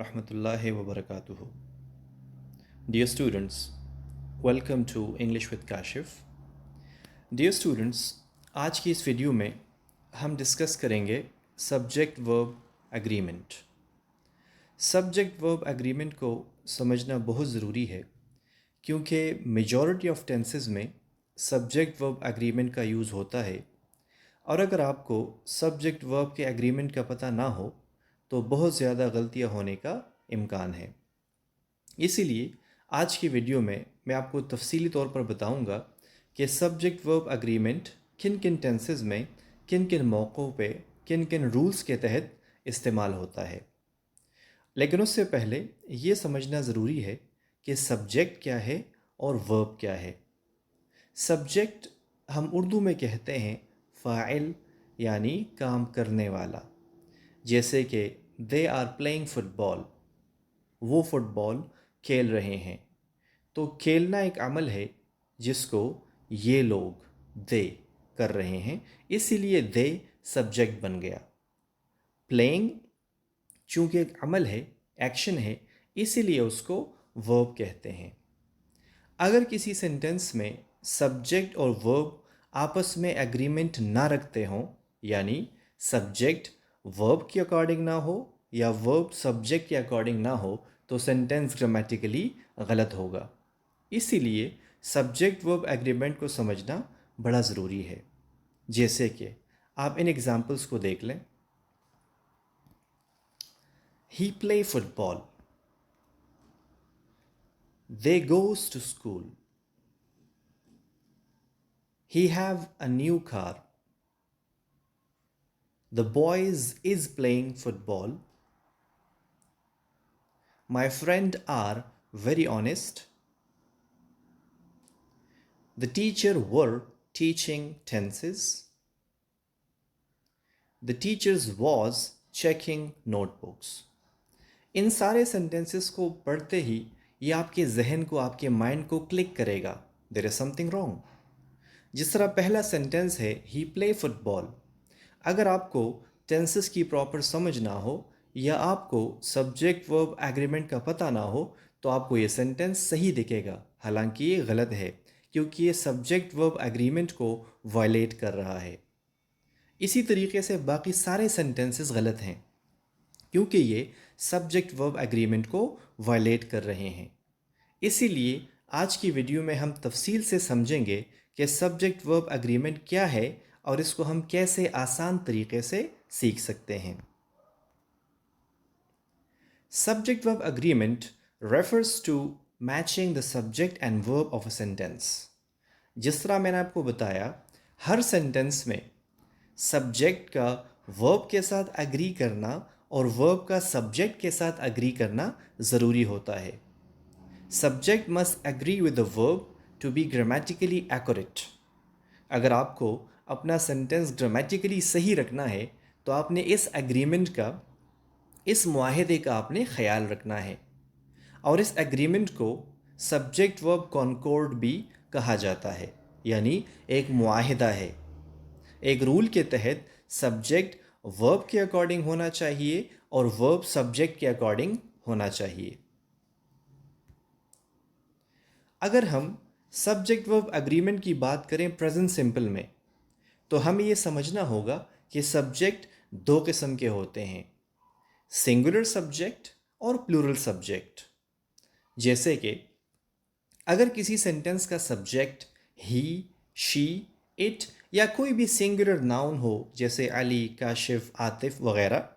rahmatullahi wa barakatuhu. Dear students, welcome to English with Kashif. Dear students, आज की इस video में हम डिस्कस करेंगे subject verb agreement. Subject verb agreement को समझना बहुत ज़रूरी है क्योंकि मेजॉरिटी ऑफ टेंसेस में सब्जेक्ट वर्ब एग्रीमेंट का यूज़ होता है और अगर आपको सब्जेक्ट वर्ब के एग्रीमेंट का पता ना हो तो बहुत ज़्यादा गलतियाँ होने का इम्कान है। इसीलिए आज की वीडियो में मैं आपको तफसीली तौर पर बताऊंगा कि सब्जेक्ट वर्ब एग्रीमेंट किन किन टेंसेस में किन किन मौक़ों पे किन किन रूल्स के तहत इस्तेमाल होता है। लेकिन उससे पहले ये समझना ज़रूरी है कि सब्जेक्ट क्या है और वर्ब क्या है। सब्जेक्ट हम उर्दू में कहते हैं फ़ाइल यानी काम करने वाला, जैसे कि दे आर प्लेइंग फुटबॉल, वो फुटबॉल खेल रहे हैं। तो खेलना एक अमल है जिसको ये लोग दे कर रहे हैं, इसीलिए दे सब्जेक्ट बन गया। प्लेइंग चूँकि एक अमल है, एक्शन है, इसीलिए उसको वर्ब कहते हैं। अगर किसी सेंटेंस में सब्जेक्ट और वर्ब आपस में एग्रीमेंट ना रखते हों, यानी सब्जेक्ट वर्ब के अकॉर्डिंग ना हो या वर्ब सब्जेक्ट के अकॉर्डिंग ना हो, तो सेंटेंस ग्रामेटिकली गलत होगा। इसीलिए सब्जेक्ट वर्ब एग्रीमेंट को समझना बड़ा ज़रूरी है। जैसे कि आप इन एग्जाम्पल्स को देख लें। He play football, they goes to school, he have a new car, the boys is playing football, my friend are very honest, the teacher were teaching tenses, the teachers was checking notebooks। इन सारे sentences को पढ़ते ही ये आपके जहन को, आपके mind को click करेगा, देयर इज समथिंग रॉन्ग। जिस तरह पहला सेंटेंस है ही प्ले फुटबॉल, अगर आपको टेंसेस की प्रॉपर समझ ना हो या आपको सब्जेक्ट वर्ब एग्रीमेंट का पता ना हो तो आपको ये सेंटेंस सही दिखेगा, हालांकि ये गलत है क्योंकि ये सब्जेक्ट वर्ब एग्रीमेंट को वायलेट कर रहा है। इसी तरीके से बाकी सारे सेंटेंसेस गलत हैं क्योंकि ये सब्जेक्ट वर्ब एग्रीमेंट को वायलेट कर रहे हैं। इसीलिए आज की वीडियो में हम तफसील से समझेंगे कि सब्जेक्ट वर्ब एग्रीमेंट क्या है और इसको हम कैसे आसान तरीके से सीख सकते हैं। Subject verb agreement refers to matching the subject and verb of a sentence. जिस तरह मैंने आपको बताया, हर सेंटेंस में सब्जेक्ट का वर्ब के साथ एग्री करना और वर्ब का सब्जेक्ट के साथ एग्री करना ज़रूरी होता है। Subject must agree with the verb to be grammatically accurate. अगर आपको अपना सेंटेंस ग्रामेटिकली सही रखना है तो आपने इस एग्रीमेंट का, इस मुआहदे का आपने ख्याल रखना है। और इस एग्रीमेंट को सब्जेक्ट वर्ब कॉन्कॉर्ड भी कहा जाता है, यानी एक मुआहदा है। एक रूल के तहत सब्जेक्ट वर्ब के अकॉर्डिंग होना चाहिए और वर्ब सब्जेक्ट के अकॉर्डिंग होना चाहिए। अगर हम सब्जेक्ट वर्ब एग्रीमेंट की बात करें प्रेजेंट सिंपल में, तो हमें यह समझना होगा कि सब्जेक्ट दो किस्म के होते हैं, सिंगुलर सब्जेक्ट और प्लूरल सब्जेक्ट। जैसे कि अगर किसी सेंटेंस का सब्जेक्ट ही, शी, इट या कोई भी सिंगुलर नाउन हो, जैसे अली, काशिफ, आतिफ वगैरह,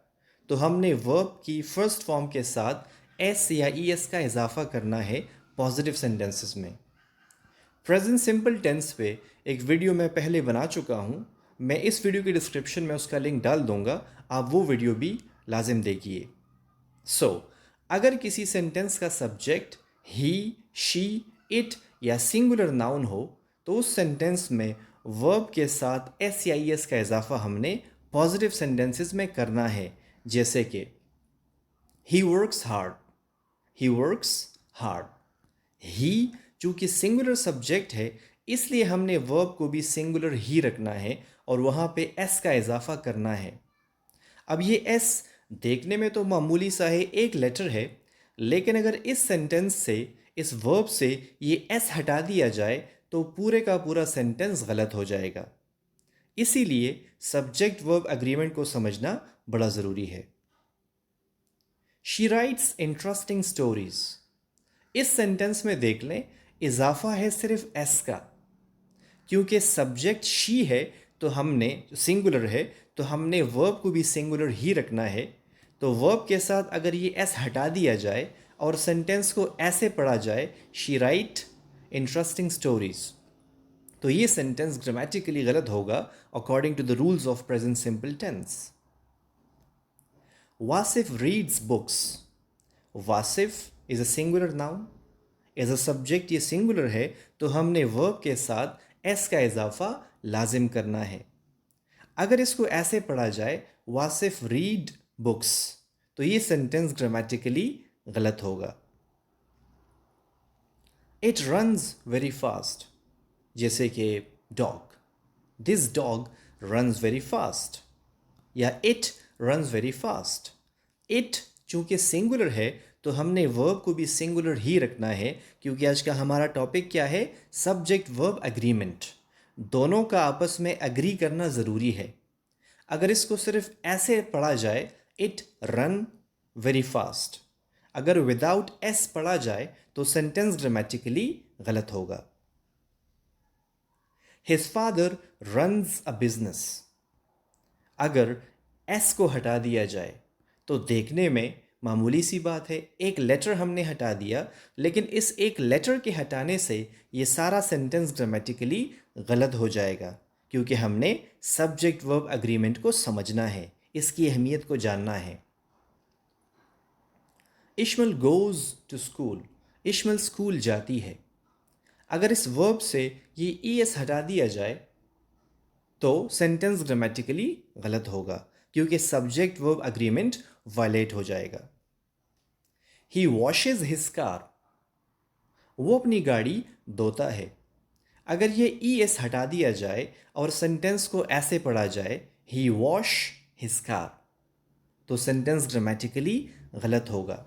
तो हमने वर्ब की फर्स्ट फॉर्म के साथ एस या ई एस का इजाफा करना है पॉजिटिव सेंटेंसेस में। प्रेजेंट सिंपल टेंस पे एक वीडियो मैं पहले बना चुका हूँ, मैं इस वीडियो की डिस्क्रिप्शन में उसका लिंक डाल दूंगा, आप वो वीडियो भी लाजिम देखिए। अगर किसी सेंटेंस का सब्जेक्ट ही, शी, इट या सिंगुलर नाउन हो तो उस सेंटेंस में वर्ब के साथ एस या ई एस का इजाफा हमने पॉजिटिव सेंटेंसेस में करना है। जैसे कि he works hard, he works hard. He चूंकि सिंगुलर सब्जेक्ट है इसलिए हमने वर्ब को भी सिंगुलर ही रखना है और वहाँ पे एस का इजाफा करना है। अब ये एस देखने में तो मामूली सा है, एक लेटर है, लेकिन अगर इस सेंटेंस से, इस वर्ब से ये एस हटा दिया जाए तो पूरे का पूरा सेंटेंस गलत हो जाएगा। इसीलिए सब्जेक्ट वर्ब एग्रीमेंट को समझना बड़ा ज़रूरी है। She writes interesting stories. इस सेंटेंस में देख लें, इजाफा है सिर्फ एस का। क्योंकि सब्जेक्ट शी है तो हमने, सिंगुलर है, तो हमने वर्ब को भी सिंगुलर ही रखना है। तो वर्ब के साथ अगर ये एस हटा दिया जाए और सेंटेंस को ऐसे पढ़ा जाए, शी राइट इंटरेस्टिंग स्टोरीज, तो ये सेंटेंस ग्रामेटिकली गलत होगा according to the rules of present simple tense. Wasif reads books. Wasif is a singular noun. As a subject ये सिंगुलर है तो हमने वर्ब के साथ एस का इजाफा लाजिम करना है। अगर इसको ऐसे पढ़ा जाए, वासिफ रीड बुक्स, तो ये सेंटेंस ग्रामेटिकली गलत होगा। इट रन्स वेरी फास्ट, जैसे कि dog, this dog runs very fast, या it runs very fast. It चूंकि सिंगुलर है तो हमने वर्ब को भी सिंगुलर ही रखना है, क्योंकि आज का हमारा टॉपिक क्या है? Subject verb agreement. दोनों का आपस में एग्री करना ज़रूरी है। अगर इसको सिर्फ ऐसे पढ़ा जाए, इट रन वेरी फास्ट, अगर विदाउट एस पढ़ा जाए तो सेंटेंस ग्रामेटिकली गलत होगा। His father runs a business. अगर एस को हटा दिया जाए तो देखने में मामूली सी बात है, एक लेटर हमने हटा दिया, लेकिन इस एक लेटर के हटाने से ये सारा सेंटेंस ग्रामेटिकली गलत हो जाएगा, क्योंकि हमने सब्जेक्ट वर्ब एग्रीमेंट को समझना है, इसकी अहमियत को जानना है। इश्मल गोज़ टू स्कूल। इश्मल स्कूल जाती है। अगर इस वर्ब से ये ई एस हटा दिया जाए तो सेंटेंस ग्रामेटिकली गलत होगा, क्योंकि सब्जेक्ट वर्ब एग्रीमेंट वायलेट हो जाएगा। ही वॉशेज हिज कार। वो अपनी गाड़ी धोता है। अगर ये ई एस हटा दिया जाए और सेंटेंस को ऐसे पढ़ा जाए, ही वॉश हिज कार, तो सेंटेंस ग्रामेटिकली गलत होगा।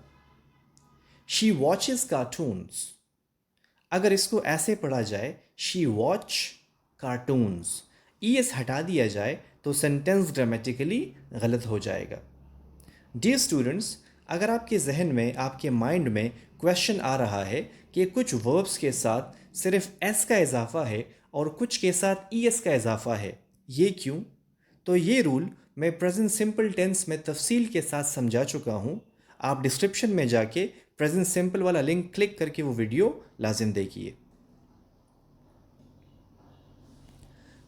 She watches cartoons. अगर इसको ऐसे पढ़ा जाए, she watch cartoons, E S हटा दिया जाए तो सेंटेंस ग्रामेटिकली गलत हो जाएगा। डियर स्टूडेंट्स, अगर आपके जहन में, आपके माइंड में क्वेश्चन आ रहा है कि कुछ वर्ब्स के साथ सिर्फ एस का इजाफा है और कुछ के साथ ई एस का इजाफा है, ये क्यों? तो ये रूल मैं प्रेजेंट सिंपल टेंस में तफसील के साथ समझा चुका हूँ। आप डिस्क्रिप्शन में जाके प्रेजेंट सिंपल वाला लिंक क्लिक करके वो वीडियो लाजिम देखिए।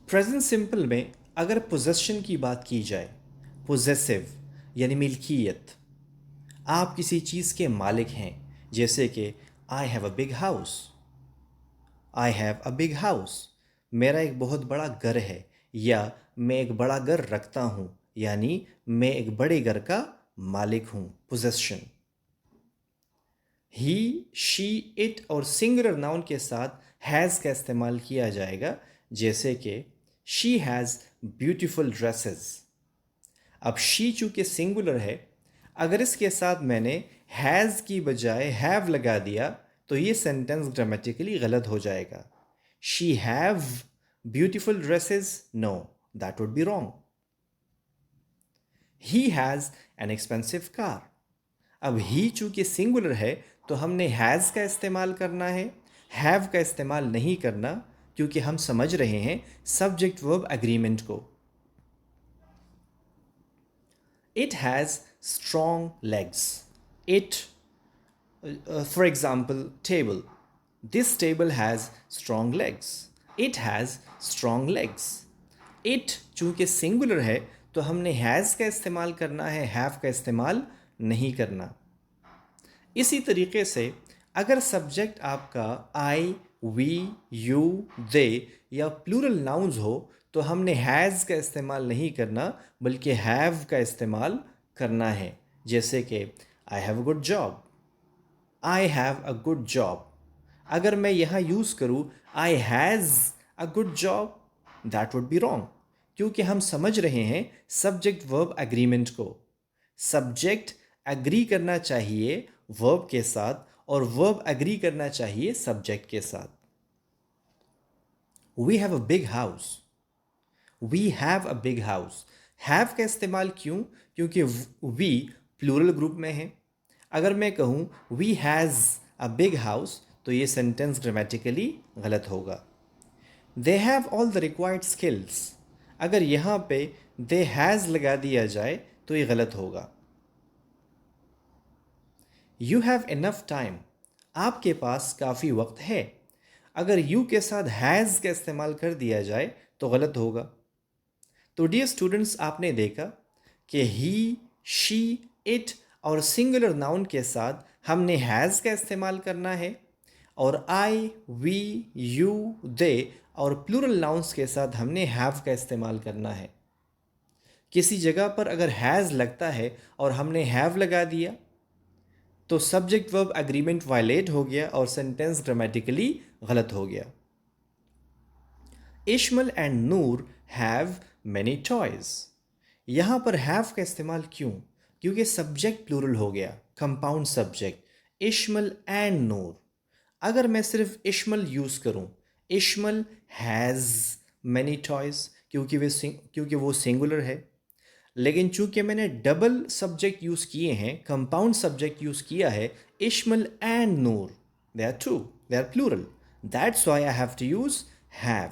प्रेजेंट सिंपल में अगर पोजेशन की बात की जाए, पोजेसिव यानी मिल्कियत, आप किसी चीज़ के मालिक हैं, जैसे कि I have a big house. I have a big house, मेरा एक बहुत बड़ा घर है, या मैं एक बड़ा घर रखता हूँ, यानी मैं एक बड़े घर का मालिक हूँ, पोजेशन। ही, शी, इट और सिंगुलर नाउन के साथ हैज़ का इस्तेमाल किया जाएगा, जैसे कि शी हैज़ ब्यूटिफुल ड्रेसेस। अब शी चूँकि सिंगुलर है, अगर इसके साथ मैंने हैज़ की बजाय हैव लगा दिया तो ये सेंटेंस ग्रामेटिकली गलत हो जाएगा। She have beautiful dresses, no, that would be wrong. He has an expensive car. अब ही चूँकि सिंगुलर है तो हमने हैज़ का इस्तेमाल करना है, हैव का इस्तेमाल नहीं करना, क्योंकि हम समझ रहे हैं सब्जेक्ट वर्ब एग्रीमेंट को। It has strong legs. It, for example, table. This table has strong legs. It has strong legs. It चूँकि सिंगुलर है तो हमने हैज़ का इस्तेमाल करना है, हैव का इस्तेमाल नहीं करना। इसी तरीके से अगर सब्जेक्ट आपका आई, वी, यू, दे या प्लूरल नाउन्स हो तो हमने हैज़ का इस्तेमाल नहीं करना, बल्कि हैव का इस्तेमाल करना है, जैसे कि I have a good job. I have a good job, अगर मैं यहाँ यूज़ करूँ I has a good job, that would be wrong, क्योंकि हम समझ रहे हैं सब्जेक्ट वर्ब एग्रीमेंट को। सब्जेक्ट एग्री करना चाहिए वर्ब के साथ और वर्ब एग्री करना चाहिए सब्जेक्ट के साथ। We have a big house, we have a big house. Have का इस्तेमाल क्यों? क्योंकि वी प्लूरल ग्रुप में है। अगर मैं कहूँ we has a big house तो ये सेंटेंस ग्रामेटिकली गलत होगा। They have all the required skills, अगर यहाँ पे दे हैज़ लगा दिया जाए तो ये गलत होगा। यू हैव इनफ टाइम, आपके पास काफ़ी वक्त है। अगर यू के साथ हैज़ का इस्तेमाल कर दिया जाए तो गलत होगा। तो डियर स्टूडेंट्स, आपने देखा कि ही, शी, इट और सिंगुलर नाउन के साथ हमने हैज़ का इस्तेमाल करना है और आई, वी, यू, दे और प्लूरल नाउन्स के साथ हमने हैव का इस्तेमाल करना है। किसी जगह पर अगर हैज़ लगता है और हमने हैव लगा दिया तो सब्जेक्ट वर्ब एग्रीमेंट वायलेट हो गया और सेंटेंस ग्रामेटिकली गलत हो गया। Ishmal and Noor have many toys. यहाँ पर हैव का इस्तेमाल क्यों? क्योंकि सब्जेक्ट प्लूरल हो गया, कंपाउंड सब्जेक्ट। इश्मल एंड नूर, अगर मैं सिर्फ इश्मल यूज़ करूँ, इश्मल हैज़ मैनी टॉयज, क्योंकि वो सिंगुलर है। लेकिन चूंकि मैंने डबल सब्जेक्ट यूज़ किए हैं, कंपाउंड सब्जेक्ट यूज़ किया है, Ishmal and Noor, they are two, they are plural, that's why I have to use have.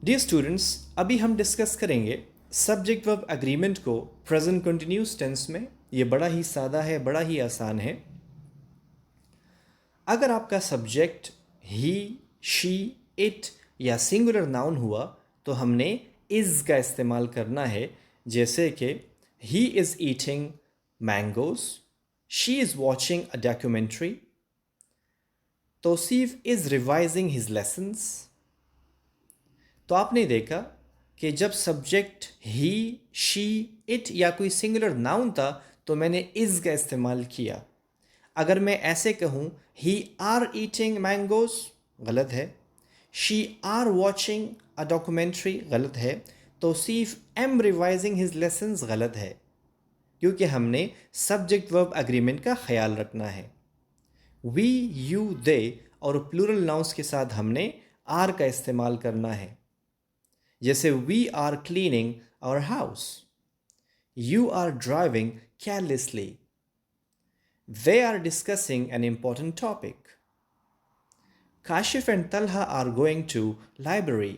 Dear students, अभी हम डिस्कस करेंगे सब्जेक्ट वर्ब एग्रीमेंट को प्रेजेंट कंटिन्यूस टेंस में। ये बड़ा ही सादा है, बड़ा ही आसान है। अगर आपका सब्जेक्ट ही, शी, इट या सिंगुलर नाउन हुआ तो हमने इज़ का इस्तेमाल करना है। जैसे कि he is eating mangoes, she is watching a documentary, Tauseef is revising his lessons. तो आपने देखा कि जब सब्जेक्ट ही, शी, इट या कोई सिंगुलर नाउन था तो मैंने इज़ का इस्तेमाल किया। अगर मैं ऐसे कहूँ ही आर ईटिंग मैंगोज, गलत है। She are watching a documentary, गलत है। Tauseef am revising his lessons, गलत है। क्योंकि हमने सब्जेक्ट वर्ब एग्रीमेंट का ख्याल रखना है। वी, यू, दे और प्लूरल नाउन्स के साथ हमने आर का इस्तेमाल करना है। जैसे we are cleaning our house, you are driving carelessly, they are discussing an important topic. Kashif and Talha are going to library.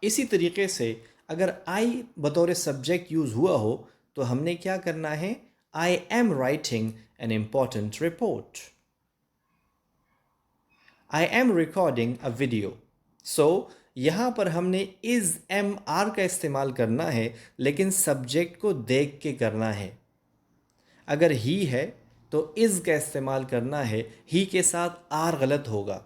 इसी तरीके से अगर आई बतौर सब्जेक्ट यूज़ हुआ हो तो हमने क्या करना है? I am writing an important report, I am recording a video. So यहाँ पर हमने इज़ एम आर का इस्तेमाल करना है, लेकिन सब्जेक्ट को देख के करना है। अगर ही है तो इज़ का इस्तेमाल करना है, ही के साथ आर गलत होगा।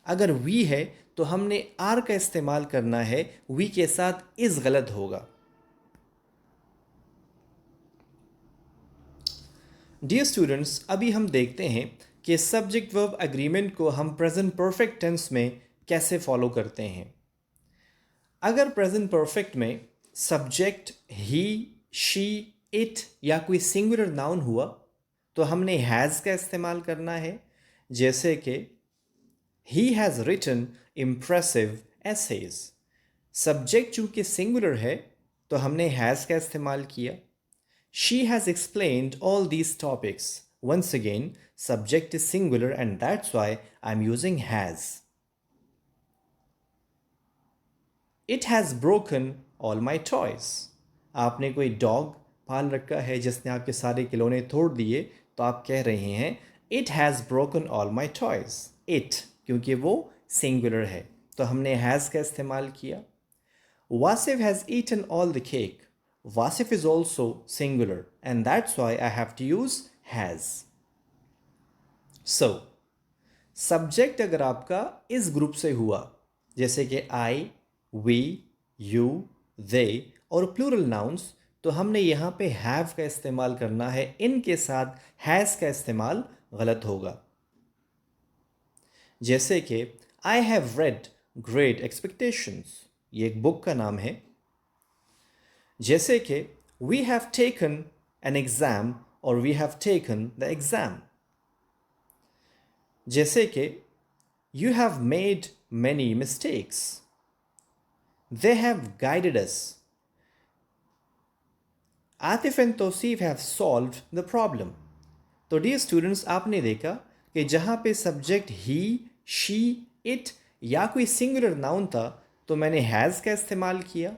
अगर वी है तो हमने आर का इस्तेमाल करना है, वी के साथ इज़ गलत होगा। डियर स्टूडेंट्स, अभी हम देखते हैं कि सब्जेक्ट वर्ब एग्रीमेंट को हम प्रेजेंट परफेक्ट टेंस में कैसे फॉलो करते हैं। अगर प्रेजेंट परफेक्ट में सब्जेक्ट ही, शी, इट या कोई सिंगुलर नाउन हुआ तो हमने हैज़ का इस्तेमाल करना है। जैसे कि he has written impressive essays. Subject चूंकि सिंगुलर है तो हमने हैज़ का इस्तेमाल किया। She has explained all these topics, once again subject is singular and that's why I'm using has. It has broken all my toys. आपने कोई dog पाल रखा है जिसने आपके सारे खिलौने तोड़ दिए तो आप कह रहे हैं it has broken all my toys. It क्योंकि वो सिंगुलर है तो हमने हैज़ का इस्तेमाल किया। Wasif has eaten all the cake. Wasif is also singular and that's why I have to use has. So subject अगर आपका इस ग्रुप से हुआ जैसे कि आई, वी, यू, दे और प्लूरल नाउन्स तो हमने यहाँ पे हैव का इस्तेमाल करना है। इनके साथ हैज़ का इस्तेमाल गलत होगा। जैसे कि I have read great expectations, ये एक बुक का नाम है। जैसे कि we have taken an exam और we have taken the exam. जैसे कि you have made many mistakes, they have guided us, Atif and Tauseef have solved the problem. तो डियर स्टूडेंट्स, आपने देखा कि जहाँ पे सब्जेक्ट ही, शी, इट या कोई सिंगुलर नाउन था तो मैंने हैज़ का इस्तेमाल किया,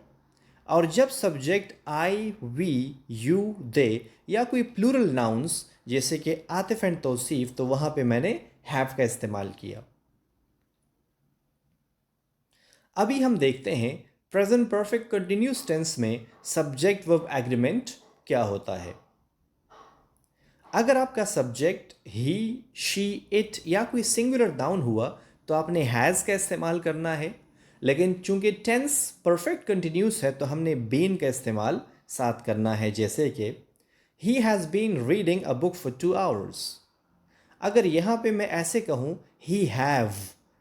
और जब सब्जेक्ट आई, वी, यू, दे या कोई प्लूरल नाउन्स जैसे कि आतिफ एंड तौसीफ, तो वहाँ पे मैंने हैव का इस्तेमाल किया। अभी हम देखते हैं प्रेजेंट परफेक्ट कंटिन्यूस टेंस में सब्जेक्ट वर्ब एग्रीमेंट क्या होता है। अगर आपका सब्जेक्ट ही, शी, इट या कोई सिंगुलर नाउन हुआ तो आपने हैज़ का इस्तेमाल करना है, लेकिन चूंकि टेंस परफेक्ट कंटिन्यूस है तो हमने बीन का इस्तेमाल साथ करना है। जैसे कि he has been reading a book for 2 hours. अगर यहाँ पे मैं ऐसे कहूँ he have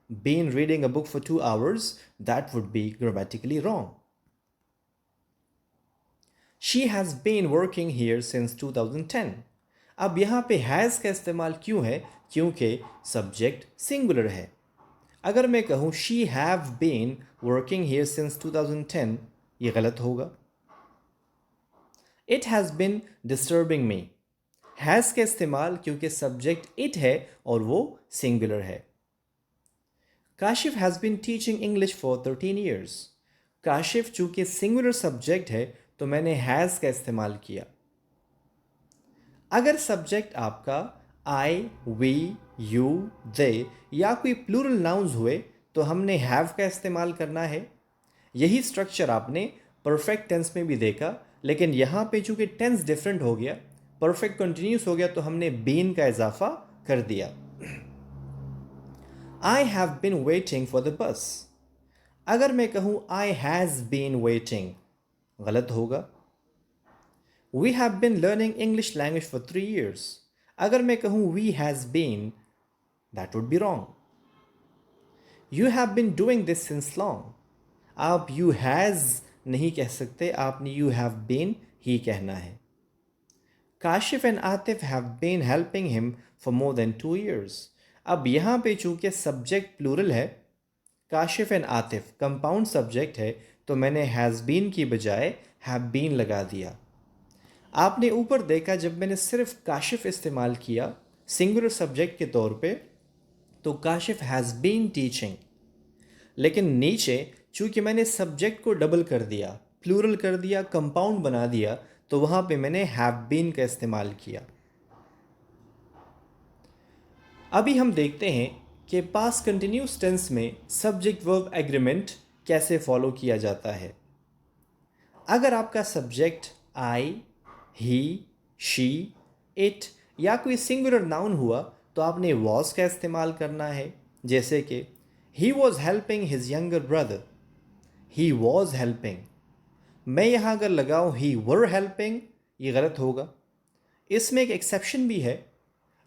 been reading a book for 2 hours, that would be grammatically wrong. She has been working here since 2010। अब यहाँ पे हैज़ का इस्तेमाल क्यों है? क्योंकि सब्जेक्ट सिंगुलर है। अगर मैं कहूँ she have been working here since 2010, ये गलत होगा। It has been disturbing me, has का इस्तेमाल क्योंकि सब्जेक्ट इट है और वो सिंगुलर है। Kashif has been teaching English for 13 years. Kashif चूंकि सिंगुलर सब्जेक्ट है तो मैंने हैज़ का इस्तेमाल किया। अगर सब्जेक्ट आपका आई, वी, यू, दे या कोई प्लूरल नाउन्स हुए तो हमने हैव का इस्तेमाल करना है। यही स्ट्रक्चर आपने परफेक्ट टेंस में भी देखा, लेकिन यहाँ पे चूंकि टेंस डिफरेंट हो गया, परफेक्ट कंटिन्यूस हो गया, तो हमने बीन का इजाफा कर दिया। I have been waiting for the bus. अगर मैं कहूँ आई हैज़ बीन वेटिंग, गलत होगा। We have been learning English language for 3 years. अगर मैं कहूँ we has been, that would be wrong. You have been doing this since long. आप you has नहीं कह सकते, आपने you have been ही कहना है। Kashif and Atif have been helping him for more than 2 years. अब यहाँ पे चूंकि सब्जेक्ट प्लूरल है, Kashif and Atif compound subject है, तो मैंने हैज़ बीन की बजाय हैव बीन लगा दिया। आपने ऊपर देखा जब मैंने सिर्फ काशिफ इस्तेमाल किया सिंगुलर सब्जेक्ट के तौर पे, तो काशिफ हैज़ बीन टीचिंग, लेकिन नीचे चूंकि मैंने सब्जेक्ट को डबल कर दिया, प्लूरल कर दिया, कंपाउंड बना दिया, तो वहाँ पे मैंने हैव बीन का इस्तेमाल किया। अभी हम देखते हैं कि पास्ट कंटिन्यूस टेंस में सब्जेक्ट वर्ब एग्रीमेंट कैसे फॉलो किया जाता है। अगर आपका subject I, he, she, it या कोई सिंगुलर नाउन हुआ तो आपने वॉज का इस्तेमाल करना है। जैसे कि he was helping his younger brother, he was helping. मैं यहाँ अगर लगाऊँ ही वर हेल्पिंग, ये गलत होगा। इसमें एक एक्सेप्शन भी है,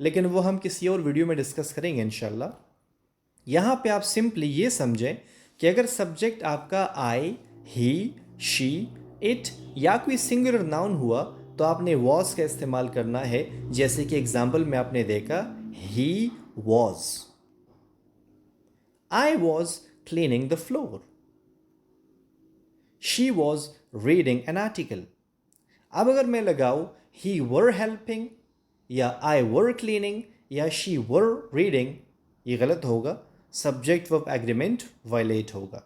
लेकिन वो हम किसी और वीडियो में डिस्कस करेंगे इंशाल्लाह। यहाँ पे आप सिंपली ये समझें कि अगर सब्जेक्ट आपका आई, ही, शी, इट या कोई सिंगुलर नाउन हुआ तो आपने वॉज का इस्तेमाल करना है। जैसे कि एग्जाम्पल में आपने देखा he was, I was cleaning the floor, she was reading an article. अब अगर मैं लगाऊं ही वर हेल्पिंग या आई वर क्लीनिंग या शी वर रीडिंग, ये गलत होगा, सब्जेक्ट वर्ब एग्रीमेंट वायलेट होगा।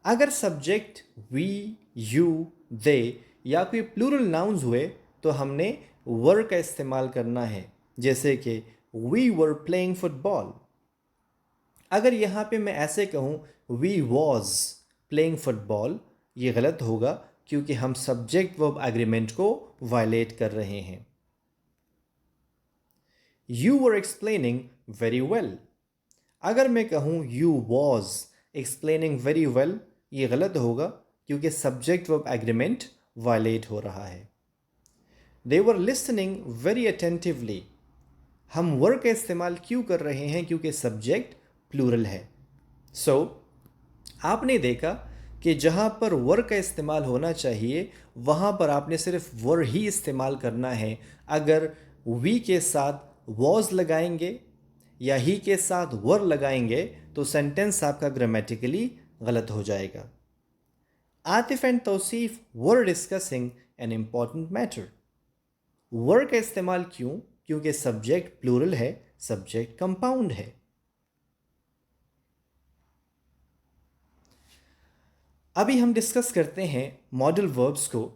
अगर सब्जेक्ट वी, यू, दे या कोई प्लूरल नाउन्स हुए तो हमने वर का इस्तेमाल करना है। जैसे कि वी वर प्लेइंग फुटबॉल। अगर यहाँ पे मैं ऐसे कहूँ वी वॉज प्लेइंग फुटबॉल, ये गलत होगा क्योंकि हम सब्जेक्ट वर्ब एग्रीमेंट को वायलेट कर रहे हैं। You were explaining very well. अगर मैं कहूँ you was explaining very well, ये गलत होगा क्योंकि सब्जेक्ट वर्ब एग्रीमेंट वायलेट हो रहा है। दे वर लिसनिंग वेरी अटेंटिवली। हम वर का इस्तेमाल क्यों कर रहे हैं? क्योंकि सब्जेक्ट प्लूरल है। सो आपने देखा कि जहाँ पर वर का इस्तेमाल होना चाहिए वहाँ पर आपने सिर्फ वर ही इस्तेमाल करना है। अगर वी के साथ वॉज लगाएंगे या ही के साथ वर लगाएंगे तो सेंटेंस आपका ग्रामेटिकली गलत हो जाएगा। Atif and Tauseef were discussing an important matter. Were का इस्तेमाल क्यों? क्योंकि सब्जेक्ट प्लूरल है, सब्जेक्ट कंपाउंड है। अभी हम डिस्कस करते हैं मॉडल वर्ब्स को।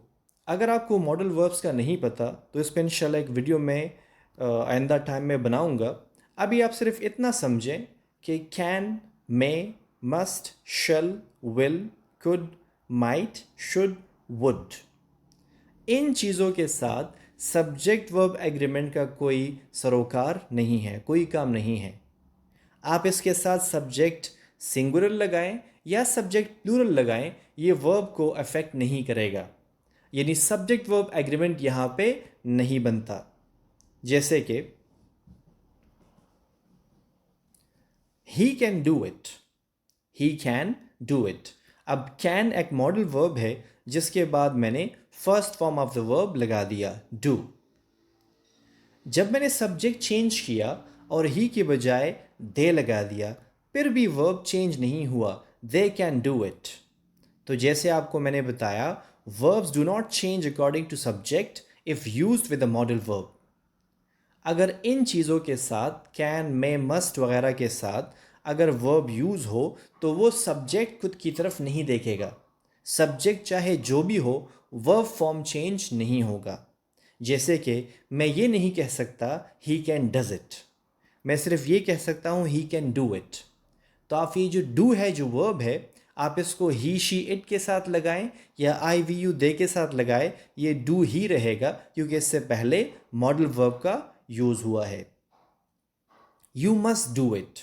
अगर आपको मॉडल वर्ब्स का नहीं पता तो इस पर इंशाल्लाह एक वीडियो में आइंदा टाइम में बनाऊंगा। अभी आप सिर्फ इतना समझें कि can, may, must, shall, will, could, might, should, would, इन चीज़ों के साथ सब्जेक्ट वर्ब एग्रीमेंट का कोई सरोकार नहीं है, कोई काम नहीं है। आप इसके साथ सब्जेक्ट सिंगुलर लगाएं या सब्जेक्ट प्लूरल लगाएं, ये वर्ब को अफेक्ट नहीं करेगा। यानी सब्जेक्ट वर्ब एग्रीमेंट यहां पे नहीं बनता। जैसे कि he can do it, he can do it. अब कैन एक मॉडल वर्ब है जिसके बाद मैंने first form of the verb लगा दिया, डू। जब मैंने सब्जेक्ट चेंज किया और ही के बजाय दे लगा दिया, फिर भी वर्ब चेंज नहीं हुआ, दे कैन डू इट। तो जैसे आपको मैंने बताया, verbs do not change according to subject if used with a model verb। अगर इन चीज़ों के साथ कैन, मे, मस्ट वगैरह के साथ अगर वर्ब यूज़ हो तो वो सब्जेक्ट खुद की तरफ नहीं देखेगा। सब्जेक्ट चाहे जो भी हो, वर्ब फॉर्म चेंज नहीं होगा। जैसे कि मैं ये नहीं कह सकता ही कैन डज इट, मैं सिर्फ ये कह सकता हूँ ही कैन डू इट। तो आप ये जो डू है, जो वर्ब है, आप इसको ही, शी, इट के साथ लगाएं या आई, वी, यू, दे के साथ लगाएं, ये डू ही रहेगा क्योंकि इससे पहले मॉडल वर्ब का यूज हुआ है। You must do it,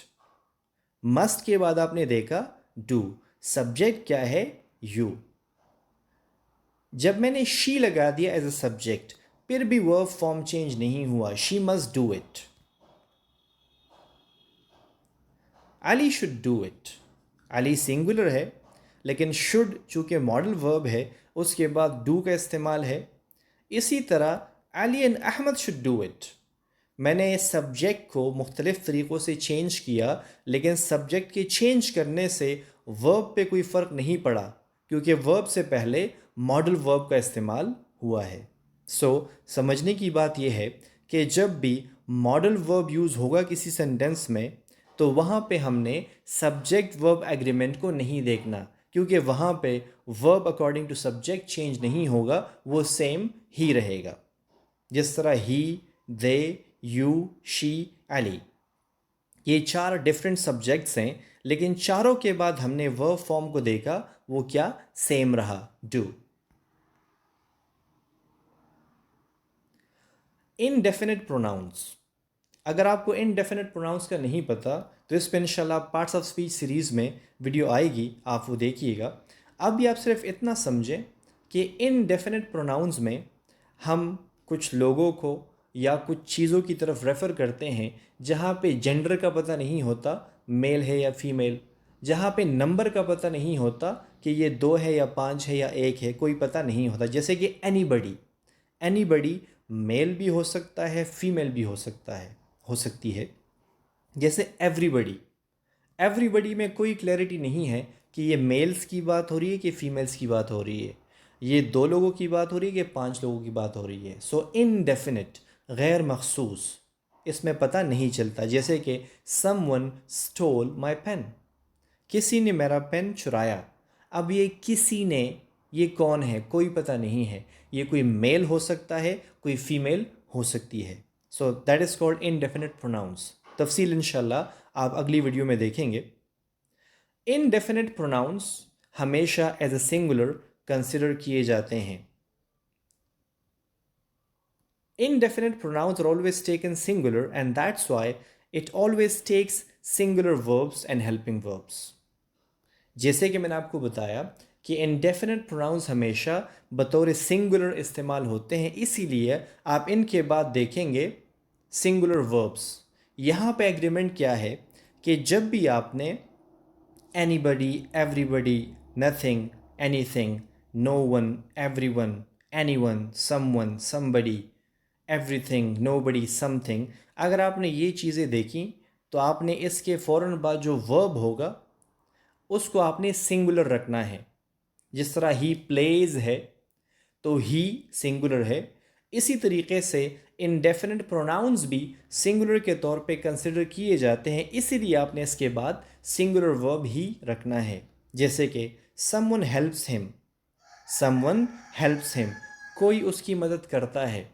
must के बाद आपने देखा डू, सब्जेक्ट क्या है? यू। जब मैंने शी लगा दिया एज अ सब्जेक्ट, फिर भी वर्ब फॉर्म चेंज नहीं हुआ, she must do it. Ali should do it, Ali singular है लेकिन शुड चूँकि मॉडल वर्ब है उसके बाद डू का इस्तेमाल है। इसी तरह Ali and Ahmed should do it, मैंने सब्जेक्ट को मुख्तलिफ तरीक़ों से चेंज किया लेकिन सब्जेक्ट के चेंज करने से वर्ब पे कोई फ़र्क नहीं पड़ा क्योंकि वर्ब से पहले मॉडल वर्ब का इस्तेमाल हुआ है। समझने की बात यह है कि जब भी मॉडल वर्ब यूज़ होगा किसी सेंटेंस में तो वहाँ पे हमने सब्जेक्ट वर्ब एग्रीमेंट को नहीं देखना क्योंकि वहाँ पे verb according to subject change नहीं होगा, वो सेम ही रहेगा। जिस तरह he, they, you, she, Ali, ये चार डिफरेंट सब्जेक्ट्स हैं लेकिन चारों के बाद हमने वर्ब फॉर्म को देखा, वो क्या? सेम रहा, डू। इनडेफिनिट प्रोनाउंस, अगर आपको इनडेफिनिट प्रोनाउंस का नहीं पता तो इस पर इंशाल्लाह पार्ट्स ऑफ स्पीच सीरीज़ में वीडियो आएगी, आप वो देखिएगा। अब भी आप सिर्फ इतना समझें कि इनडेफिनिट प्रोनाउंस में हम कुछ लोगों को या कुछ चीज़ों की तरफ रेफ़र करते हैं जहाँ पे जेंडर का पता नहीं होता, मेल है या फीमेल, जहाँ पे नंबर का पता नहीं होता कि ये 2 है या 5 है या 1 है, कोई पता नहीं होता। जैसे कि एनीबडी, एनीबडी मेल भी हो सकता है, फीमेल भी हो सकता है, हो सकती है। जैसे एवरीबडी, एवरीबडी में कोई क्लैरिटी नहीं है कि ये मेल्स की बात हो रही है कि फीमेल्स की बात हो रही है, ये 2 लोगों की बात हो रही है कि 5 लोगों की बात हो रही है। इनडेफिनिट, गैर मखसूस, इसमें पता नहीं चलता। जैसे कि समवन स्टोल माई पेन, किसी ने मेरा पेन चुराया। अब ये किसी ने, ये कौन है? कोई पता नहीं है। ये कोई मेल हो सकता है, कोई फीमेल हो सकती है। That is called indefinite pronouns. तफसील इंशाल्लाह आप अगली वीडियो में देखेंगे। इनडेफिनिट प्रोनाउंस हमेशा एज अ सिंगुलर कंसिडर किए जाते हैं। Indefinite pronouns are always taken singular and that's why it always takes singular verbs and helping verbs। जैसे कि मैंने आपको बताया कि indefinite pronouns हमेशा बतौर सिंगुलर इस्तेमाल होते हैं, इसीलिए आप इनके बाद देखेंगे singular verbs। यहाँ पे एग्रीमेंट क्या है कि जब भी आपने anybody, everybody, nothing, anything, no one, everyone, anyone, someone, somebody, everything, nobody, something। अगर आपने ये चीज़ें देखी तो आपने इसके फ़ौरन बाद जो वर्ब होगा उसको आपने सिंगुलर रखना है। जिस तरह ही प्लेज है तो ही सिंगुलर है, इसी तरीके से इंडेफिनिट प्रोनाउंस भी सिंगुलर के तौर पे कंसिडर किए जाते हैं, इसीलिए आपने इसके बाद सिंगुलर वर्ब ही रखना है। जैसे कि someone helps him, someone helps him, कोई उसकी मदद करता है।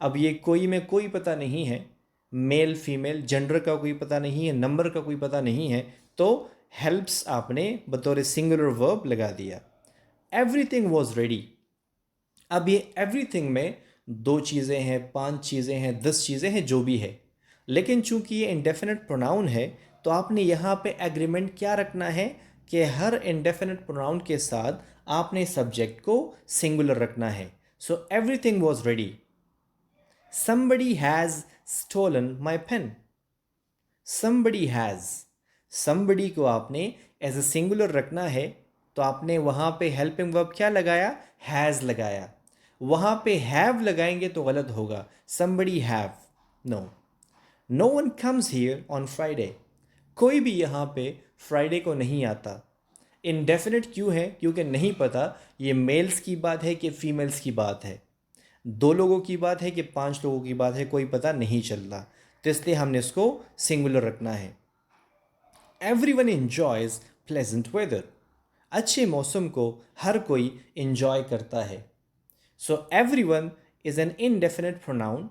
अब ये कोई में कोई पता नहीं है, मेल फीमेल जेंडर का कोई पता नहीं है, नंबर का कोई पता नहीं है, तो हेल्प्स आपने बतौर सिंगुलर वर्ब लगा दिया। Everything was ready. अब ये एवरीथिंग में 2 चीज़ें हैं, 5 चीज़ें हैं, 10 चीज़ें हैं, जो भी है, लेकिन चूंकि ये इंडेफिनिट प्रोनाउन है तो आपने यहाँ पे एग्रीमेंट क्या रखना है कि हर इंडेफिनिट प्रोनाउन के साथ आपने सब्जेक्ट को सिंगुलर रखना है। So everything was ready. Somebody has stolen my pen. Somebody has, somebody को आपने एज ए सिंगुलर रखना है तो आपने वहाँ पे हेल्पिंग वर्ब क्या लगाया, हैज़ लगाया। वहाँ पे हैव लगाएंगे तो गलत होगा, somebody have, no. No one comes here on Friday, कोई भी यहाँ पे फ्राइडे को नहीं आता। इनडेफिनिट क्यों है, क्योंकि नहीं पता ये मेल्स की बात है कि फीमेल्स की बात है, 2 लोगों की बात है कि 5 लोगों की बात है, कोई पता नहीं चल रहा, तो इसलिए हमने इसको सिंगुलर रखना है। एवरीवन एंजॉयज प्लेजेंट वेदर, अच्छे मौसम को हर कोई इंजॉय करता है। So everyone is an indefinite pronoun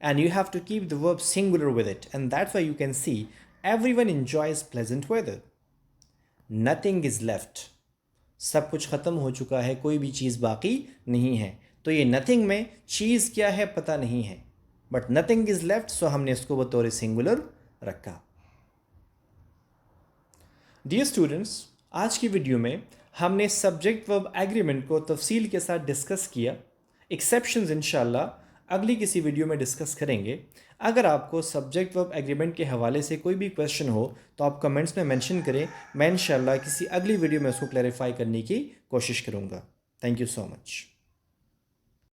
and you have to keep the verb singular with it, and that's why you can see everyone enjoys pleasant weather. Nothing is left, सब कुछ ख़त्म हो चुका है, कोई भी चीज़ बाकी नहीं है। तो ये नथिंग में चीज़ क्या है पता नहीं है, बट नथिंग इज़ लेफ्ट, सो हमने इसको बतौर सिंगुलर रखा। डियर स्टूडेंट्स, आज की वीडियो में हमने सब्जेक्ट वर्ब एग्रीमेंट को तफसील के साथ डिस्कस किया। एक्सेप्शंस इंशाल्लाह अगली किसी वीडियो में डिस्कस करेंगे। अगर आपको सब्जेक्ट वर्ब एग्रीमेंट के हवाले से कोई भी क्वेश्चन हो तो आप कमेंट्स में मेंशन करें, मैं इंशाल्लाह किसी अगली वीडियो में उसको क्लैरिफाई करने की कोशिश करूँगा। Thank you so much.